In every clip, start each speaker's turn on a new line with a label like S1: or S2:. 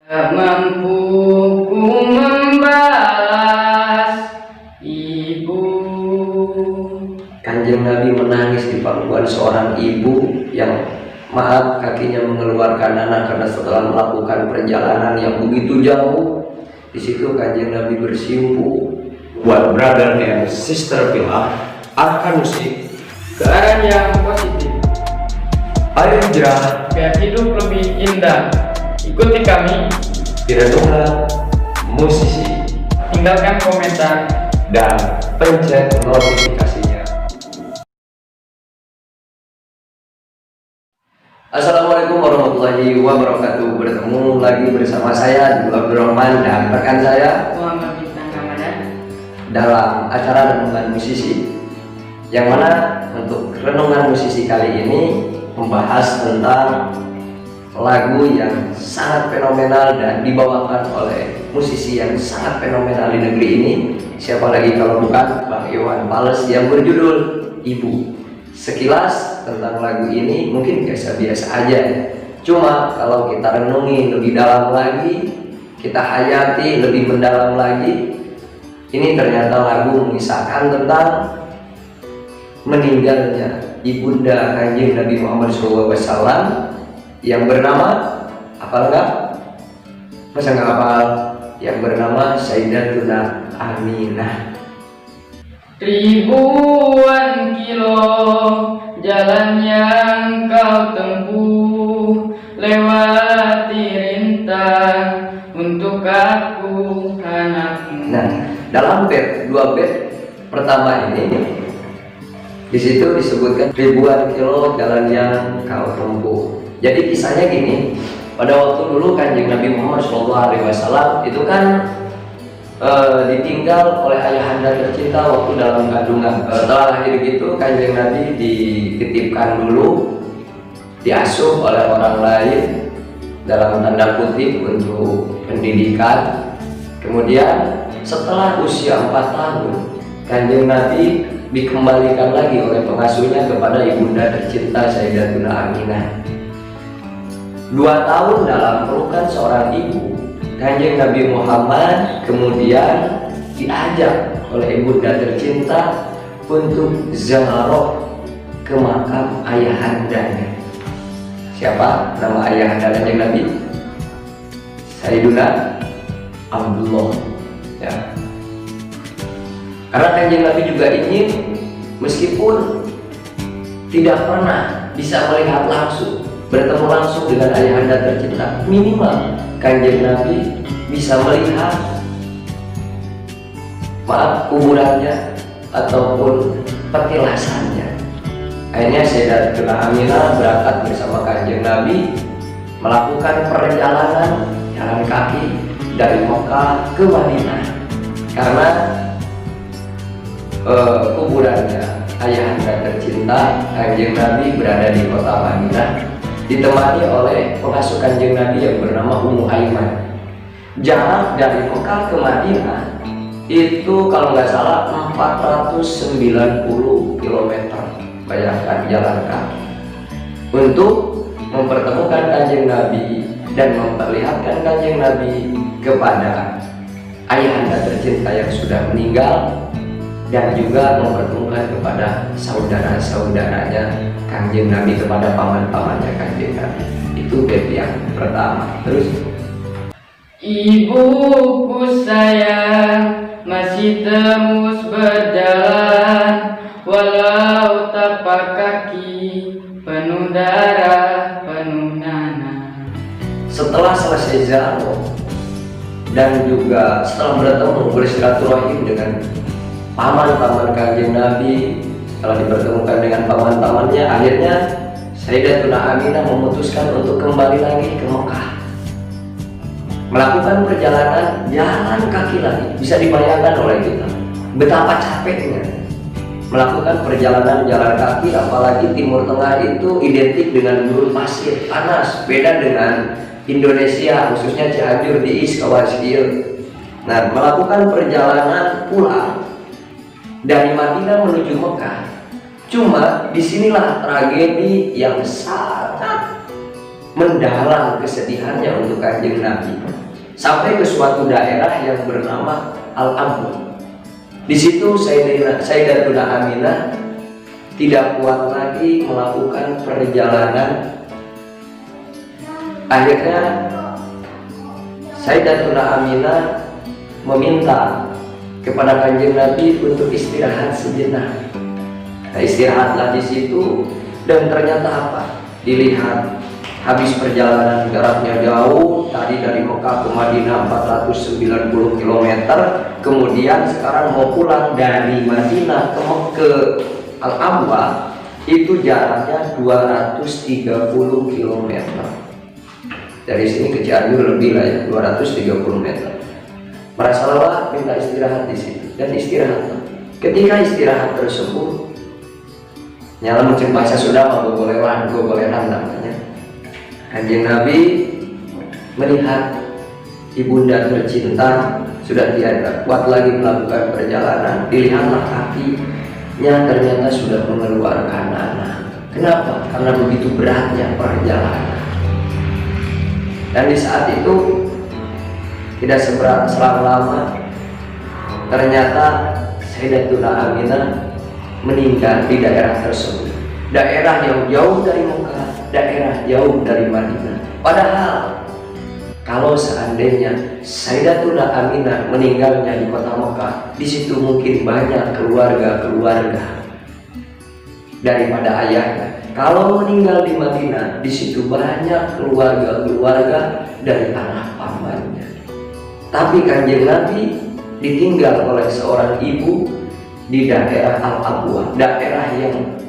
S1: Tak mampu ku membalas ibu.
S2: Kanjeng Nabi menangis di pangkuan seorang ibu yang maaf kakinya mengeluarkan anak karena setelah melakukan perjalanan yang begitu jauh. Di situ Kanjeng Nabi bersimpu.
S3: Buat brother and sister Pilar, arahkan musik
S1: Ke arah yang positif,
S3: ayo hijrah
S1: biar hidup lebih indah. Ikuti kami,
S3: Pirenungan Musisi,
S1: tinggalkan komentar.
S3: dan pencet notifikasinya.
S2: Assalamualaikum warahmatullahi wabarakatuh. Bertemu lagi bersama saya Abdurrahman dan rekan saya
S1: Muhammad Bintang Ramadan
S2: dalam acara Renungan Musisi, yang mana untuk Renungan Musisi kali ini membahas tentang lagu yang sangat fenomenal dan dibawakan oleh musisi yang sangat fenomenal di negeri ini. Siapa lagi kalau bukan Bang Iwan Fals, yang berjudul Ibu. Sekilas tentang lagu ini mungkin biasa-biasa aja, cuma kalau kita renungi lebih dalam lagi, kita hayati lebih mendalam lagi, ini ternyata lagu mengisahkan tentang meninggalnya ibunda Kanjeng Nabi Muhammad SAW yang bernama, hafal nggak? Masa nggak hafal? Yang bernama Sayyidatuna Aminah.
S1: Ribuan kilo jalan yang kau tempuh, lewati rintang untuk aku anakmu.
S2: Nah, dalam dua bait pertama ini, di situ disebutkan ribuan kilo jalan yang kau tempuh. Jadi kisahnya gini, pada waktu dulu Kanjeng Nabi Muhammad SAW itu kan ditinggal oleh ayahanda tercinta waktu dalam kandungan. Setelah lahir gitu, Kanjeng Nabi dititipkan dulu, diasuh oleh orang lain dalam tanda kutip untuk pendidikan. Kemudian setelah usia 4 tahun, Kanjeng Nabi dikembalikan lagi oleh pengasuhnya kepada ibunda tercinta Sayyidatuna Aminah. 2 tahun dalam pelukan seorang ibu, Kanjeng Nabi Muhammad kemudian diajak oleh ibunda tercinta untuk ziarah ke makam ayahandanya. Siapa nama ayahanda Kanjeng Nabi? Sayyiduna Abdullah, ya. Karena Kanjeng Nabi juga ingin, meskipun tidak pernah bisa melihat langsung, bertemu langsung dengan ayahanda tercinta, minimal Kanjeng Nabi bisa melihat kuburannya ataupun petilasannya. Akhirnya Sayyidatuna Aminah berangkat bersama Kanjeng Nabi melakukan perjalanan jalan kaki dari Mekah ke Madinah, karena kuburannya ayahanda tercinta Kanjeng Nabi berada di kota Madinah, ditemani oleh pengasuh Kanjeng Nabi yang bernama Ummu Aiman. Jarak dari Mekah ke Madinah itu kalau nggak salah 490 km. Bayangkan jalan kaki untuk mempertemukan Kanjeng Nabi dan memperlihatkan Kanjeng Nabi kepada ayahanda tercinta yang sudah meninggal, dan juga mempertemukan kepada saudara-saudaranya Kanjeng Nabi, kepada paman-pamannya Kanjeng Nabi. Itu bait yang pertama. Terus,
S1: Ibuku sayang masih terus berjalan, walau tapak kaki penuh darah, penuh nanah.
S2: setelah selesai ziarah dan juga setelah bertemu bersilaturahim dengan paman-paman Kanjeng Nabi, setelah dipertemukan dengan paman-pamannya, akhirnya Sayyidatuna Aminah memutuskan untuk kembali lagi ke Mekah, melakukan perjalanan jalan kaki lagi. Bisa dibayangkan oleh kita betapa capeknya melakukan perjalanan jalan kaki, apalagi Timur Tengah itu identik dengan gurun pasir, panas, beda dengan Indonesia, khususnya Cianjur di Kawasir. Nah, melakukan perjalanan pulang dari Madinah menuju Mekah. Cuma disinilah tragedi yang sangat mendalam kesedihannya untuk Kanjeng Nabi, sampai ke suatu daerah yang bernama Al-Abwa. Di situ Sayyidatuna Aminah tidak kuat lagi melakukan perjalanan. Akhirnya Sayyidatuna Aminah meminta kepada Kanjeng Nabi untuk istirahat sejenak. Nah, istirahatlah di situ, dan ternyata apa? Dilihat habis perjalanan jaraknya jauh, tadi dari Mekah ke Madinah 490 km, kemudian sekarang mau pulang dari Madinah ke Al-Abwa, itu jaraknya 230 km. Dari sini ke Cianjur lebih lah ya, 230 meter. Merasa lelah, minta istirahat di situ, dan istirahat. Ketika istirahat tersebut, nyala macam bahasa sudah mau gogoleran namanya. Kanjeng Nabi melihat ibunda tercinta sudah tidak kuat lagi melakukan perjalanan. Dilihatlah kakinya ternyata sudah mengeluarkan nanah. Kenapa? Karena begitu beratnya perjalanan. Dan di saat itu tidak selang lama ternyata Sayyidatuna Aminah meninggal di daerah tersebut. Daerah yang jauh dari Mekah, daerah jauh dari Madinah. Padahal kalau seandainya Sayyidatuna Aminah meninggalnya di kota Mekah, di situ mungkin banyak keluarga-keluarga daripada ayahnya. Kalau meninggal di Madinah, di situ banyak keluarga-keluarga dari anak pamannya. Tapi Kanjeng Nabi ditinggal oleh seorang ibu di daerah Al-Abwa, daerah yang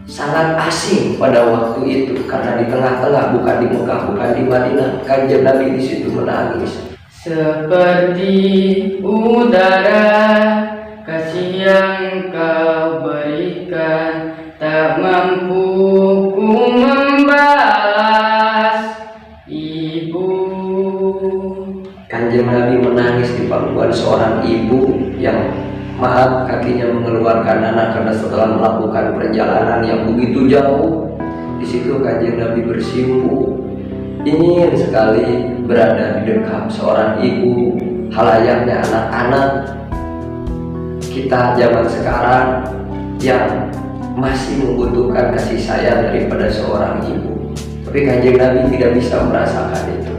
S2: sangat asing pada waktu itu, karena di tengah-tengah, bukan di Mekah, bukan di Madinah. Kanjeng Nabi di situ menangis.
S1: Seperti udara kasih yang kau berikan, tak mampu ku membalas ibu.
S2: Kanjeng Nabi menangis di pangkuan seorang ibu yang maaf kakinya mengeluarkan anak karena setelah melakukan perjalanan yang begitu jauh. Di situ Kanjeng Nabi bersimpu, ingin sekali berada di dekat seorang ibu, halayaknya anak-anak kita zaman sekarang yang masih membutuhkan kasih sayang daripada seorang ibu. Tapi Kanjeng Nabi tidak bisa merasakan itu.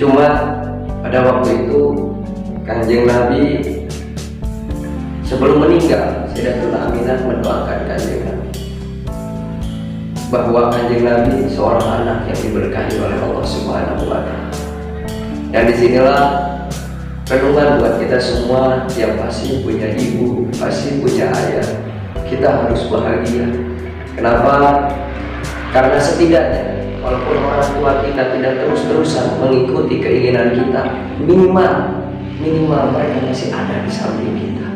S2: Cuma pada waktu itu Kanjeng Nabi sebelum meninggal, Sayyidatuna Aminah mendoakan Kanjeng Nabi bahwa Kanjeng Nabi seorang anak yang diberkahi oleh Allah Subhanahu wa Ta'ala. Dan disinilah renungan buat kita semua yang pasti punya ibu, pasti punya ayah. Kita harus bahagia. Kenapa? Karena setidaknya walaupun orang tua kita tidak terus-terusan mengikuti keinginan kita, minimal mereka masih ada di samping kita.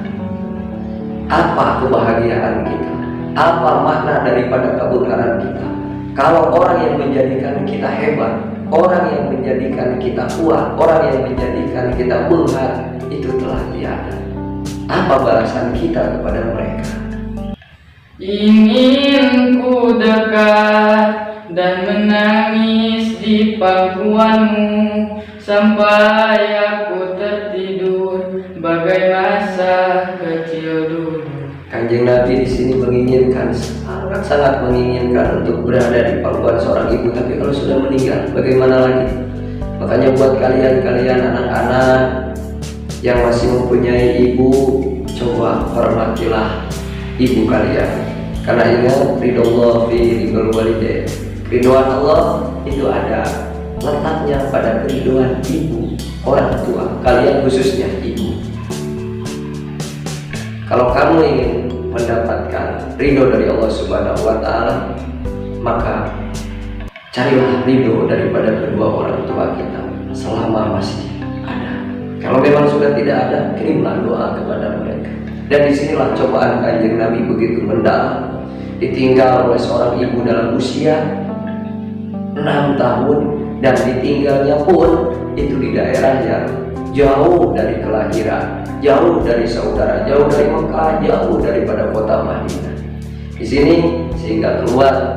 S2: Apa kebahagiaan kita? Apa makna daripada kebenaran kita? Kalau orang yang menjadikan kita hebat, orang yang menjadikan kita kuat, orang yang menjadikan kita bangga, itu telah tiada. Apa balasan kita kepada mereka?
S1: Ingin ku dekat dan menangis di pangkuanmu sampai aku tertidur bagai masa kecil dulu.
S2: Kanjeng Nabi di sini menginginkan, sangat menginginkan untuk berada di pangkuan seorang ibu. Tapi kalau sudah meninggal, bagaimana lagi? Makanya buat kalian anak-anak yang masih mempunyai ibu, coba hormatilah ibu kalian. Karena ingat, ridho fi ridhol walidain. Ridhoan Allah itu ada letaknya pada keriduan ibu, orang tua kalian, khususnya ibu. Kalau kamu ingin mendapatkan ridho dari Allah Subhanahu wa Ta'ala, maka carilah ridho daripada kedua orang tua kita selama masih ada. Kalau memang sudah tidak ada, kirimlah doa kepada mereka. Dan disinilah cobaan Kanjeng Nabi begitu mendalam. Ditinggal oleh seorang ibu dalam usia 6 tahun, dan ditinggalnya pun itu di daerah yang jauh dari kelahiran, jauh dari saudara, jauh dari Mekah, jauh daripada kota Madinah. Di sini sehingga keluar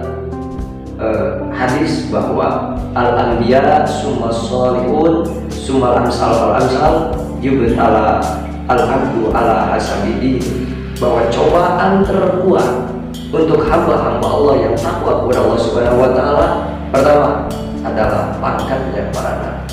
S2: hadis bahwa al-anbiya summa sholihun summa amsal al-amsal yubtala al-abdu ala hasabi, bahwa cobaan terkuat untuk hamba-hamba Allah yang takwa kepada Allah Subhanahu wa taala pertama adalah pangkatnya para nabi.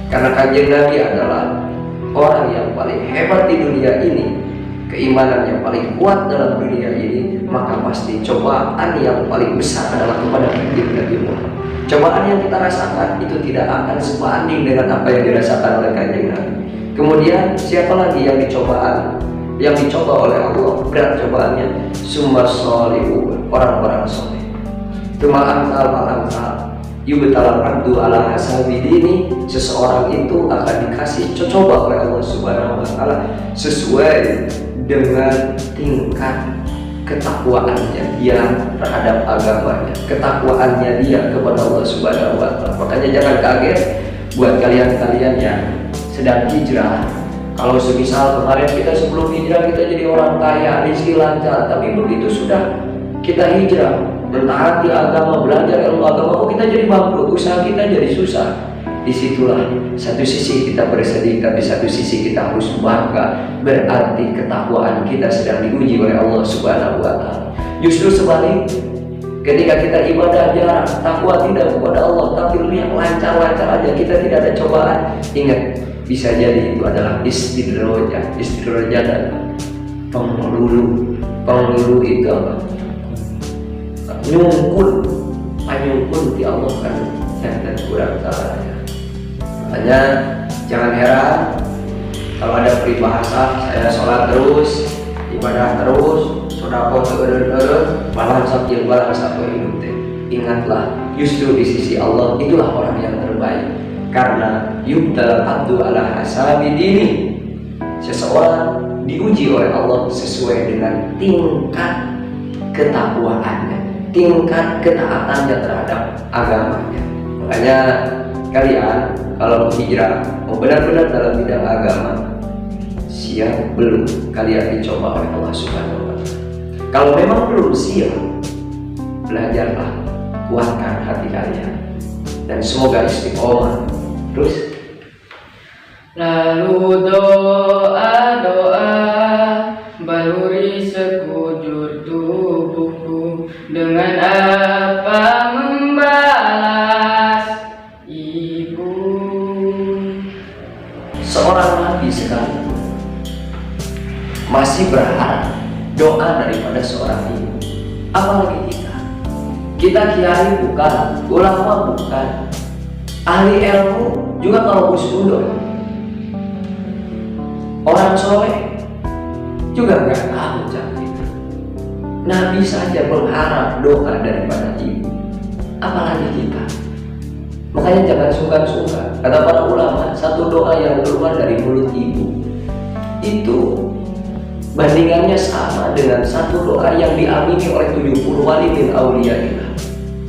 S2: Karena kanjeng Nabi adalah orang yang paling hebat di dunia ini, keimanan yang paling kuat dalam dunia ini, maka pasti cobaan yang paling besar adalah kepada kanjeng Nabi Muhammad. Cobaan yang kita rasakan itu tidak akan sebanding dengan apa yang dirasakan oleh kanjeng Nabi. Kemudian siapa lagi yang dicoba oleh Allah, berat cobaannya? Summa sholihun, orang-orang soleh. Tuma amsal yubtalal abdu ala hasabi dini, seseorang itu akan dikasih coba oleh Allah Subhanahu wa taala sesuai dengan tingkat ketakwaannya dia terhadap agamanya, ketakwaannya dia kepada Allah Subhanahu wa taala. Makanya jangan kaget buat kalian-kalian yang sedang hijrah. Kalau semisal kemarin kita sebelum hijrah kita jadi orang kaya, rezeki lancar, tapi begitu sudah kita hijrah, mentaati agama, belajar ilmu agama, kita jadi bangkrut, usaha kita jadi susah. Disitulah satu sisi kita bersedih, tapi satu sisi kita harus bangga, berarti ketakwaan kita sedang diuji oleh Allah Subhanahu wa taala. Justru sebalik, ketika kita ibadah jarang, takwa tidak kepada Allah, tapi yang lancar-lancar aja, kita tidak ada cobaan, ingat, bisa jadi itu adalah istidrojah dan pengelulu. Pengelulu itu apa? Nyungkun di Allah kan, dan kurang salahnya. Makanya jangan heran kalau ada peribahasa saya sholat terus, ibadah terus, sedekah terus, malah sambil balang sampai hidup. Ingatlah, justru di sisi Allah itulah orang yang terbaik. Karena yubtal abdu ala hasabi dini, seseorang diuji oleh Allah sesuai dengan tingkat ketakwaannya, tingkat ketaatannya terhadap agamanya. Makanya kalian kalau hijrah mau benar-benar dalam bidang agama, siap belum kalian dicoba oleh Allah Subhanahu wa taala? Kalau memang belum siap, belajarlah, kuatkan hati kalian, dan semoga istiqomah. Terus
S1: lalu doa baluri sekujur tubuhku, dengan apa membalas ibu.
S2: Seorang nabi sekalipun masih berharap doa daripada seorang ibu, apalagi kita kiai bukan, ulama bukan, ahli ilmu juga kalau usudon, orang soleh juga nggak tahu cara kita. Nabi saja berharap doa daripada ibu, apalagi kita. Makanya jangan sungkan-sungkan. Kata para ulama, satu doa yang keluar dari mulut ibu itu bandingannya sama dengan satu doa yang diamini oleh 70 wali min auliyaillah.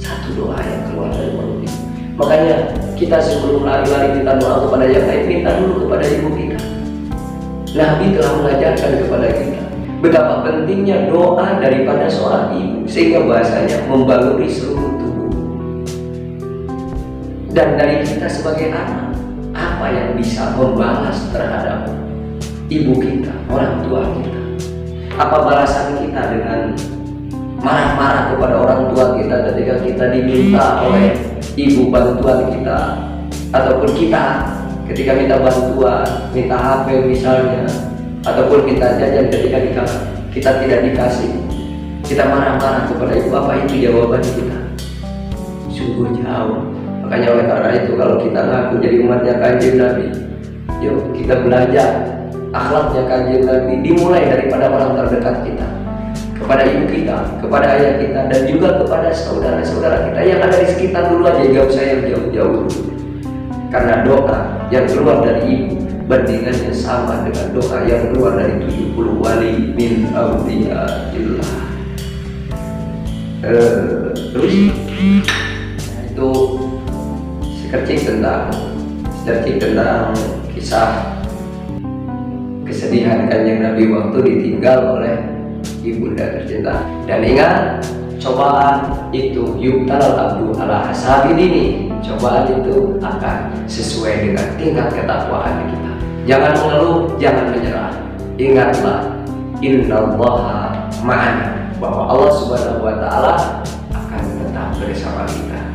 S2: Satu doa yang keluar dari mulut ibu. Makanya kita sebelum lari-lari kita doa kepada yang lain, minta dulu kepada ibu kita. Nabi telah mengajarkan kepada kita betapa pentingnya doa daripada seorang ibu, sehingga bahasanya membaluri seluruh tubuh. Dan dari kita sebagai anak, apa yang bisa membalas terhadap ibu kita, orang tua kita? Apa balasan kita dengan marah-marah kepada orang tua kita ketika kita diminta oleh ibu bantuan kita, ataupun kita ketika minta bantuan, minta HP misalnya, ataupun minta jajan ketika kita tidak dikasih, kita marah-marah kepada ibu? Apa itu jawaban kita? Sungguh jauh. Makanya oleh karena itu kalau kita ngaku jadi umatnya kanjeng Nabi, yuk kita belajar akhlaknya kanjeng Nabi, dimulai daripada orang terdekat kita, kepada ibu kita, kepada ayah kita, dan juga kepada saudara-saudara kita yang ada di sekitar dulu aja, gak usah yang jauh-jauh dulu. Karena doa yang keluar dari ibu bandingannya sama dengan doa yang keluar dari 70 wali min auliyaillah. Terus itu secercik tentang kisah kesedihan kanjeng Nabi waktu ditinggal oleh ibunda tercinta. Dan ingat, cobaan itu yubtalal abdu ala hasabi dini. Cobaan itu akan sesuai dengan tingkat ketakwaan kita. Jangan mengeluh, jangan menyerah. Ingatlah, innallaha ma'ana, bahwa Allah Subhanahu wa taala akan tetap bersama kita.